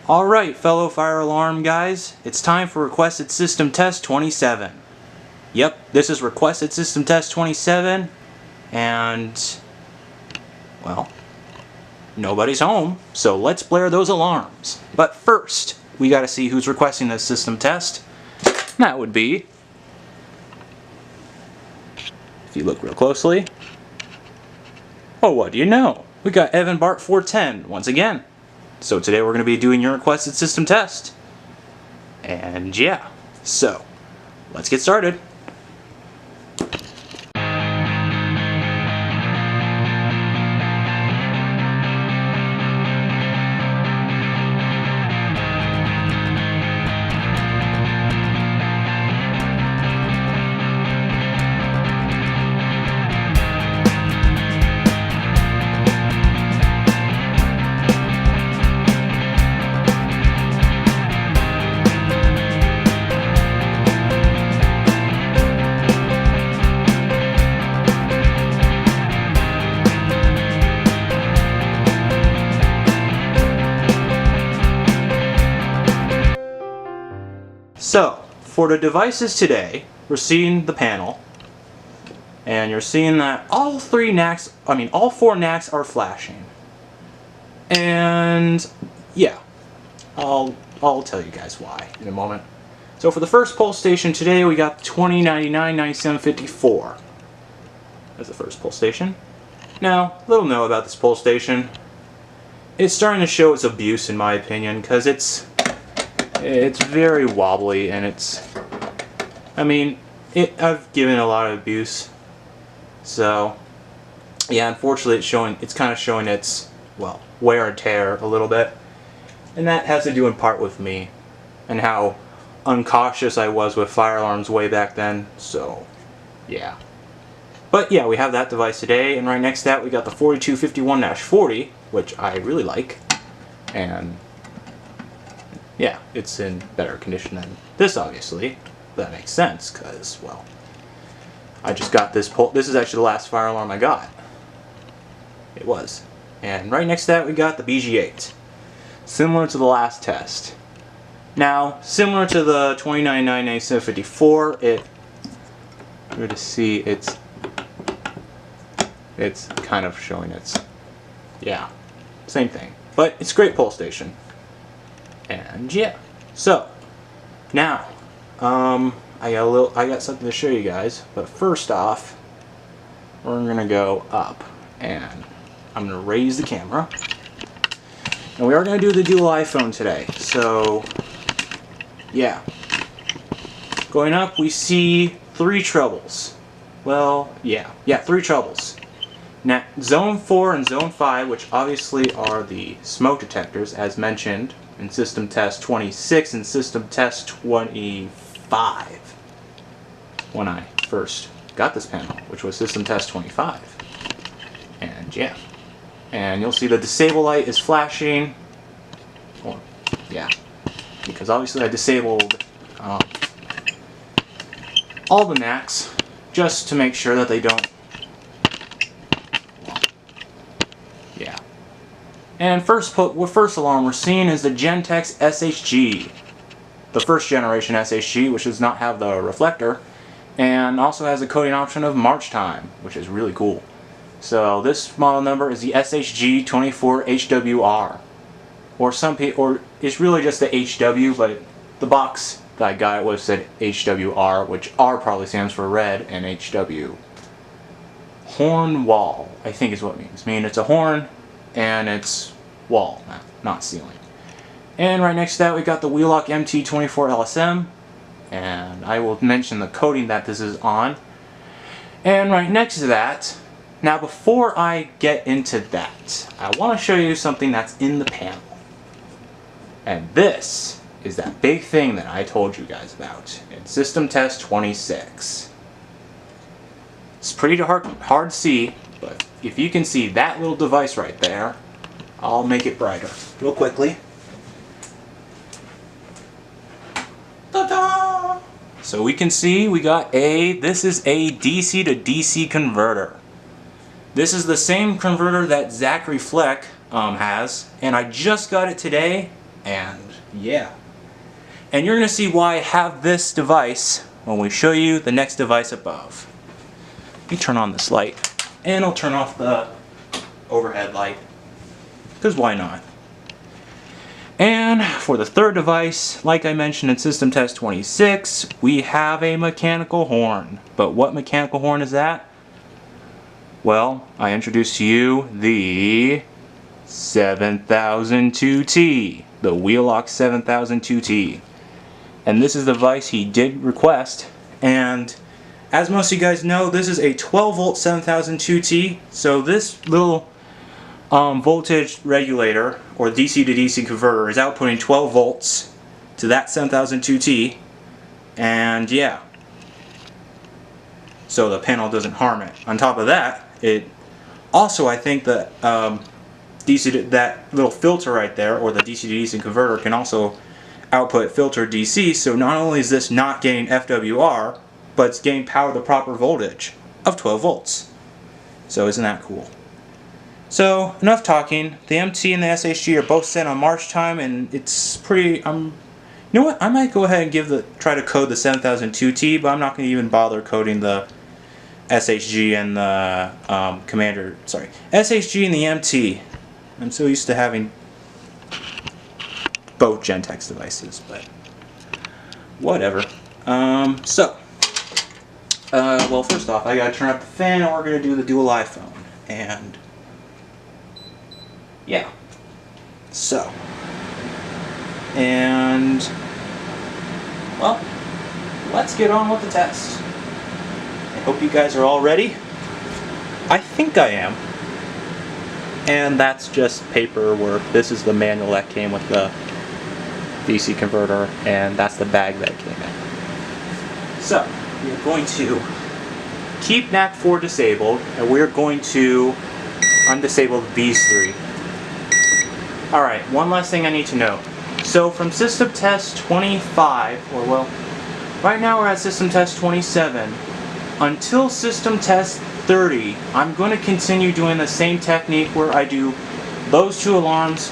Alright, fellow fire alarm guys, it's time for Requested System Test 27. Yep, this is Requested System Test 27, and, well, nobody's home, so let's blare those alarms. But first, we gotta see who's requesting this system test. That would be, if you look real closely, oh, what do you know? We got Evan Bart 410 once again. So today we're going to be doing your requested system test. And yeah, so let's get started. So, for the devices today, we're seeing the panel, and you're seeing that all four NACs are flashing. And yeah, I'll tell you guys why in a moment. So for the first pulse station today, we got 2099-9754. That's the first pulse station. Now, little know about this pulse station. It's starting to show its abuse, in my opinion, because it's very wobbly, and I've given a lot of abuse. So, yeah, unfortunately it's kind of showing its, well, wear and tear a little bit. And that has to do in part with me and how uncautious I was with fire alarms way back then, so, yeah. But yeah, we have that device today, and right next to that we got the 4251-40, which I really like, and yeah, it's in better condition than this, obviously. That makes sense, because, well, I just got this this is actually the last fire alarm I got. It was. And right next to that we got the BG8. Similar to the last test. Now, similar to the 2099-9754, you're to see it's kind of showing its, yeah, same thing. But it's a great pulse station. And yeah, so now I got something to show you guys, but first off we're gonna go up, and I'm gonna raise the camera, and we are gonna do the dual iPhone today. So yeah, going up we see three troubles. Well, yeah, three troubles. Now, Zone 4 and Zone 5, which obviously are the smoke detectors, as mentioned in System Test 26 and System Test 25, when I first got this panel, which was System Test 25. And yeah, and you'll see the disable light is flashing. Well, yeah, because obviously I disabled all the NACs just to make sure that they don't. Yeah. And first alarm we're seeing is the Gentex SHG. The first generation SHG, which does not have the reflector, and also has a coding option of March time, which is really cool. So this model number is the SHG24HWR. Or it's really just the HW, but the box that I got it with said HWR, which R probably stands for red, and HW. Horn wall, I think is what it means. I mean, it's a horn, and it's wall, not ceiling. And right next to that we got the Wheelock MT24 LSM, and I will mention the coating that this is on. And right next to that, now before I get into that, I want to show you something that's in the panel. And this is that big thing that I told you guys about in System Test 26. It's pretty hard to see, but if you can see that little device right there, I'll make it brighter real quickly. Ta-da! So we can see we got this is a DC to DC converter. This is the same converter that Zachary Fleck has, and I just got it today, And yeah. And you're going to see why I have this device when we show you the next device above. Let me turn on this light, and I'll turn off the overhead light, because why not? And for the third device, like I mentioned in System Test 26, we have a mechanical horn. But what mechanical horn is that? Well, I introduced to you the 7002T, the Wheelock 7002T. And this is the device he did request, and as most of you guys know, this is a 12 volt 7002T, so this little voltage regulator, or DC to DC converter, is outputting 12 volts to that 7002T, and yeah. So the panel doesn't harm it. On top of that, it also, I think that that little filter right there, or the DC to DC converter, can also output filter DC, so not only is this not getting FWR, but it's getting power the proper voltage of 12 volts. So isn't that cool? So enough talking. The MT and the SHG are both set on March time, and it's pretty. You know what? I might go ahead and try to code the 7002T, but I'm not going to even bother coding the SHG and the SHG and the MT. I'm so used to having both Gentex devices, but whatever. Well, first off, I gotta turn up the fan, and we're gonna do the dual iPhone, and yeah. So, and well, let's get on with the test. I hope you guys are all ready. I think I am. And that's just paperwork. This is the manual that came with the DC converter, and that's the bag that came in. So, we're going to keep NAC4 disabled, and we're going to undisable these three. Alright, one last thing I need to note. So from System Test 25, or well, right now we're at System Test 27, until System Test 30, I'm going to continue doing the same technique where I do those two alarms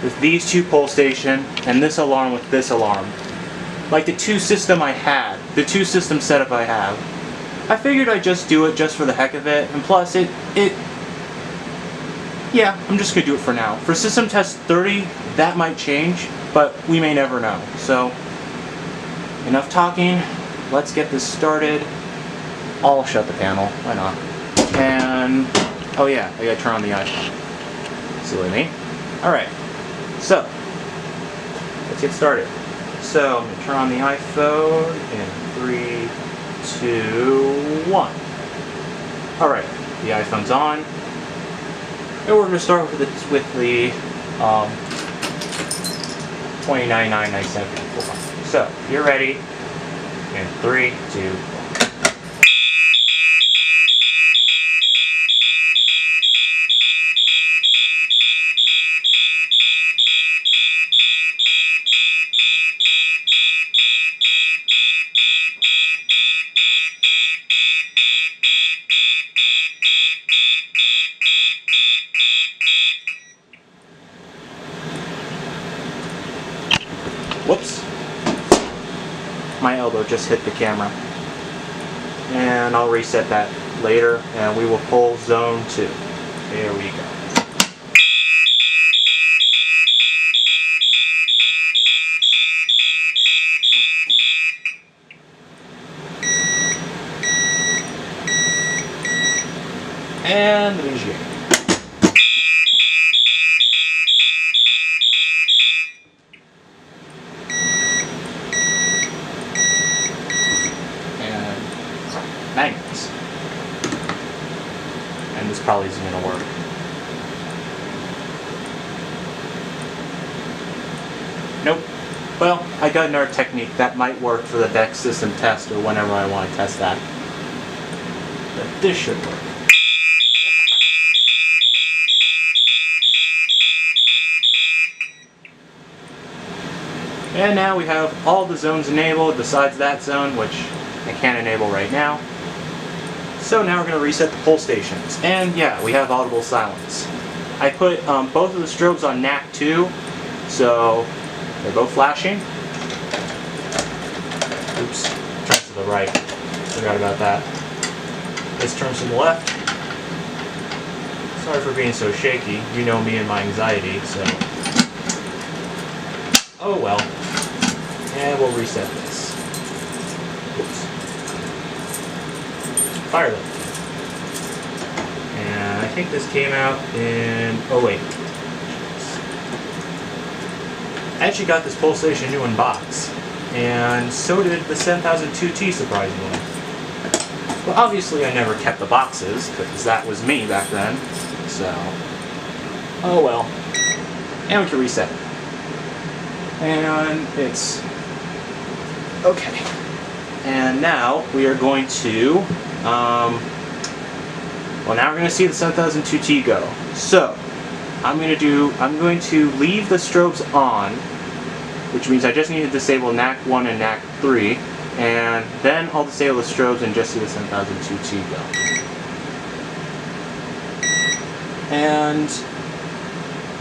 with these two pole station, and this alarm with this alarm. Like the two system setup I have. I figured I'd just do it just for the heck of it, and plus yeah, I'm just going to do it for now. For System Test 30, that might change, but we may never know. So, enough talking, let's get this started. I'll shut the panel, why not? And, oh yeah, I gotta turn on the iPhone. Silly me. Alright, so, let's get started. So, I'm gonna turn on the iPhone in 3, 2, 1. Alright, the iPhone's on. And we're gonna start with the 2099-974. So, you're ready. In 3, 2, 1. Whoops. My elbow just hit the camera. And I'll reset that later, and we will pull zone 2. There we go. And the VGA. Magnets. And this probably isn't going to work. Nope. Well, I got another technique that might work for the next system test or whenever I want to test that. But this should work. And now we have all the zones enabled besides that zone, which I can't enable right now. So now we're going to reset the pull stations. And yeah, we have audible silence. I put both of the strobes on NAC2, so They're both flashing. Oops, turn to the right. Forgot about that. This turns to the left. Sorry for being so shaky. You know me and my anxiety, so. Oh well. And we'll reset this. Oops. Fire lift. And I think this came out in. Oh wait. I actually got this Pole Station new in box. And so did the 7002T, surprisingly. Well, obviously I never kept the boxes, because that was me back then. So, oh well. And we can reset it. And it's okay. And now we are going to, well, now we're going to see the 7002T go. So, I'm going to leave the strobes on, which means I just need to disable NAC 1 and NAC 3, and then I'll disable the strobes and just see the 7002T go. And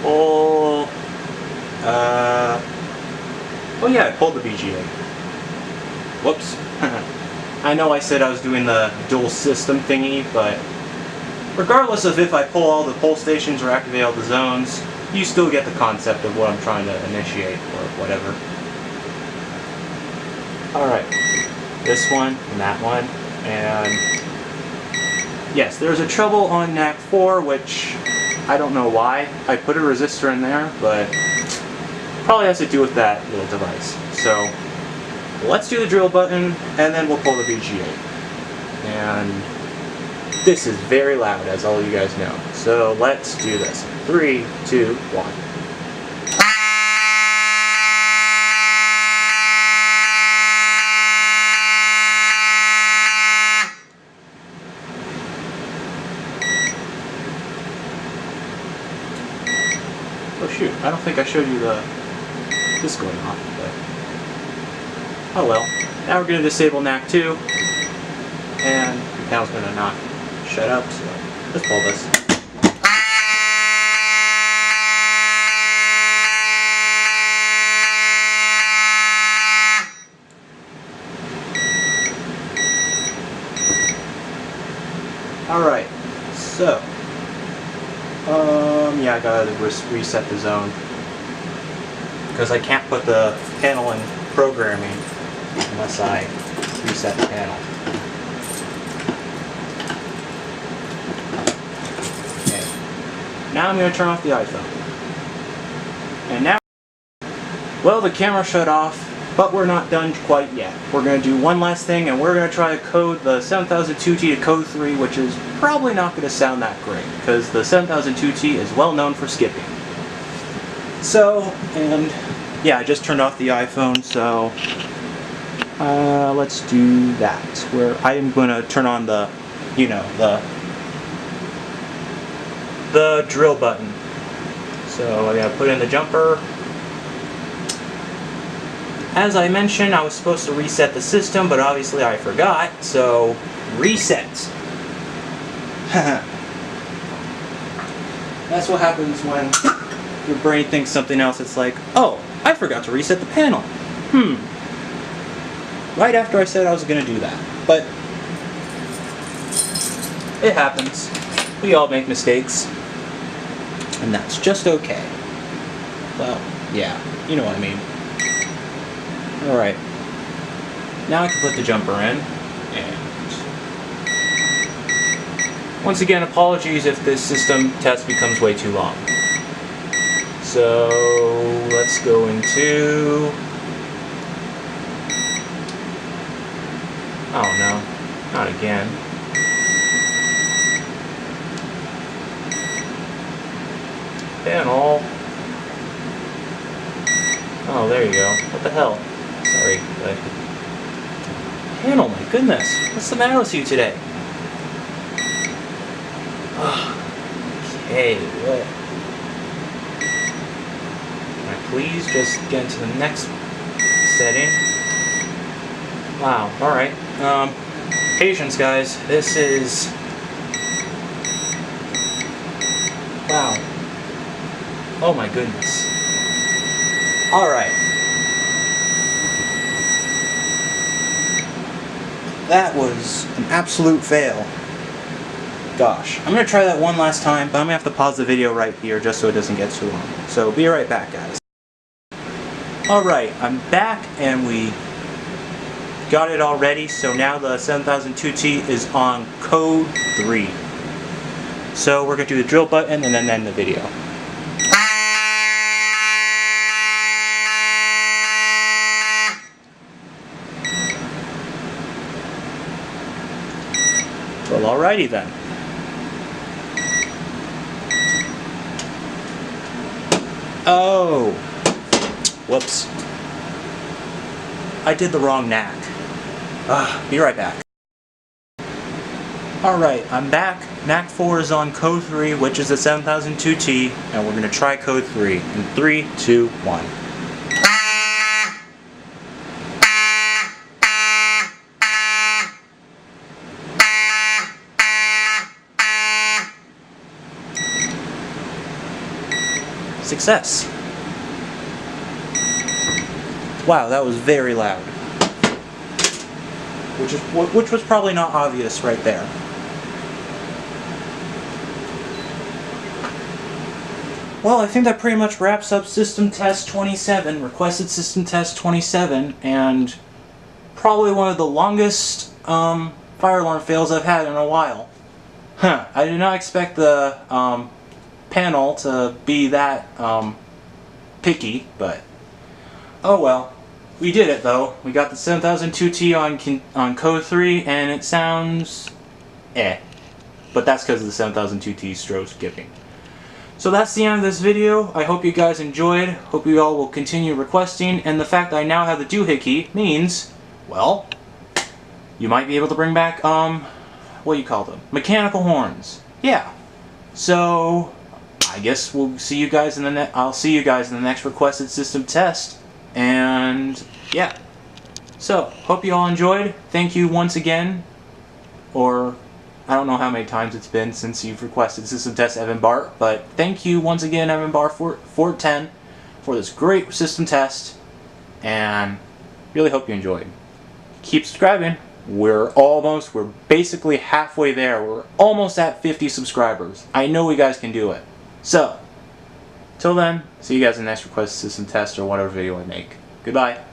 oh yeah, I pulled the BGA. Whoops. I know I said I was doing the dual system thingy, but regardless of if I pull all the pole stations or activate all the zones, you still get the concept of what I'm trying to initiate or whatever. Alright, this one and that one, and yes, there's a trouble on NAC 4, which I don't know why. I put a resistor in there, but probably has to do with that little device. So let's do the drill button, and then we'll pull the BGA. And this is very loud, as all you guys know. So let's do this. 3, 2, 1. Oh shoot, I don't think I showed you this going off, but oh well. Now we're going to disable NAC 2, and the panel's going to not shut up, so let's pull this. Alright, so yeah, I gotta reset the zone because I can't put the panel in programming unless I reset the panel. Okay. Now I'm going to turn off the iPhone. And now, well, the camera shut off, but we're not done quite yet. We're going to do one last thing, and we're going to try to code the 7002T to code 3, which is probably not going to sound that great, because the 7002T is well known for skipping. So, and yeah, I just turned off the iPhone, so let's do that. Where I am going to turn on the, you know, the drill button. So I got to put in the jumper. As I mentioned, I was supposed to reset the system, but obviously I forgot, so reset. That's what happens when your brain thinks something else. It's like, oh, I forgot to reset the panel. Right after I said I was going to do that. But it happens. We all make mistakes. And that's just okay. Well, yeah, you know what I mean. Alright, now I can put the jumper in, and once again, apologies if this system test becomes way too long. So, let's go into, oh no, not again. Panel. Oh, there you go. What the hell? Sorry, but panel, my goodness, what's the matter with you today? Okay, what? Can I please just get into the next setting? Wow, alright. Patience, guys. This is... Wow. Oh my goodness. Alright. That was an absolute fail. Gosh. I'm going to try that one last time, but I'm going to have to pause the video right here just so it doesn't get too long. So be right back, guys. Alright, I'm back and we got it all ready. So now the 7002T is on code 3. So we're going to do the drill button and then end the video. Well, alrighty then. Oh! Whoops. I did the wrong knack. Be right back. Alright, I'm back. Knack 4 is on code 3, which is the 7002T, and we're going to try code 3. In 3, 2, 1. Success. Wow, that was very loud. Which was probably not obvious right there. Well, I think that pretty much wraps up System Test 27, requested System Test 27, and probably one of the longest fire alarm fails I've had in a while. Huh, I did not expect the panel to be that picky, but oh well. We did it though. We got the 7002T on code 3 and it sounds but that's because of the 7002T strobe skipping. So that's the end of this video. I hope you guys enjoyed. Hope you all will continue requesting, and the fact that I now have the doohickey means, well, you might be able to bring back what do you call them? Mechanical horns. Yeah. So I guess we'll see you guys in the I'll see you guys in the next requested system test. And yeah. So, hope you all enjoyed. Thank you once again. Or I don't know how many times it's been since you've requested system test Evan Bart, but thank you once again, Evan Bart 410 for this great system test, and really hope you enjoyed. Keep subscribing. We're basically halfway there. We're almost at 50 subscribers. I know you guys can do it. So, till then, see you guys in the next request system test or whatever video I make. Goodbye.